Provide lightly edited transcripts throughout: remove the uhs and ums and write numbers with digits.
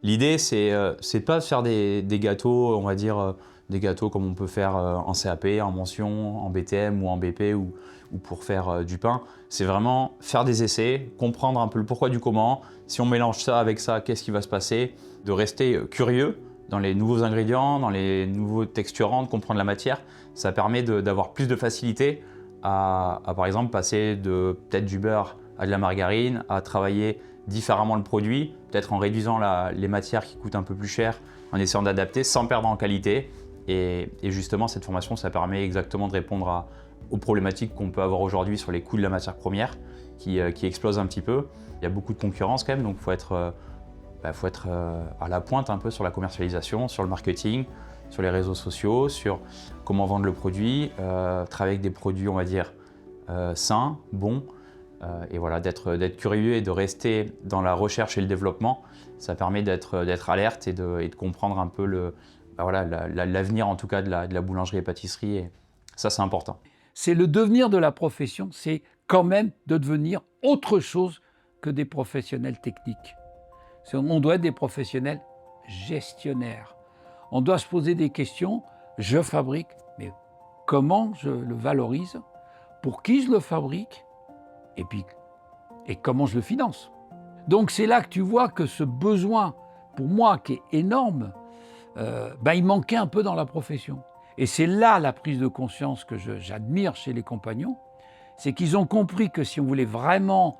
L'idée, c'est pas de faire des gâteaux, on va dire, des gâteaux comme on peut faire en CAP, en mention, en BTM ou en BP ou pour faire du pain. C'est vraiment faire des essais, comprendre un peu le pourquoi du comment. Si on mélange ça avec ça, qu'est-ce qui va se passer? De rester curieux dans les nouveaux ingrédients, dans les nouveaux texturants, de comprendre la matière. Ça permet d'avoir plus de facilité à par exemple, passer de peut-être du beurre à de la margarine, à travailler différemment le produit, peut-être en réduisant les matières qui coûtent un peu plus cher, en essayant d'adapter sans perdre en qualité. Et justement, cette formation, ça permet exactement de répondre aux problématiques qu'on peut avoir aujourd'hui sur les coûts de la matière première qui explosent un petit peu. Il y a beaucoup de concurrence quand même, donc il faut être à la pointe un peu sur la commercialisation, sur le marketing, sur les réseaux sociaux, sur comment vendre le produit, travailler avec des produits, on va dire, sains, bons, et voilà, d'être curieux et de rester dans la recherche et le développement. Ça permet d'être alerte et de comprendre un peu l'avenir en tout cas de la boulangerie et pâtisserie, et ça c'est important. C'est le devenir de la profession, c'est quand même de devenir autre chose que des professionnels techniques. On doit être des professionnels gestionnaires. On doit se poser des questions. Je fabrique, mais comment je le valorise? Pour qui je le fabrique? Et puis, et comment je le finance? Donc c'est là que tu vois que ce besoin, pour moi, qui est énorme, il manquait un peu dans la profession. Et c'est là la prise de conscience que j'admire chez les compagnons, c'est qu'ils ont compris que si on voulait vraiment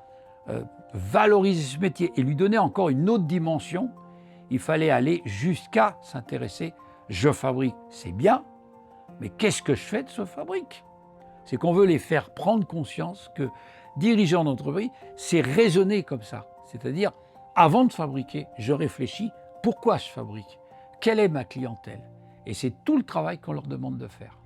valoriser ce métier et lui donner encore une autre dimension, il fallait aller jusqu'à s'intéresser. Je fabrique, c'est bien, mais qu'est-ce que je fais de ce fabrique? C'est qu'on veut les faire prendre conscience que dirigeant d'entreprise, c'est raisonner comme ça. C'est-à-dire, avant de fabriquer, je réfléchis pourquoi je fabrique, quelle est ma clientèle. Et c'est tout le travail qu'on leur demande de faire.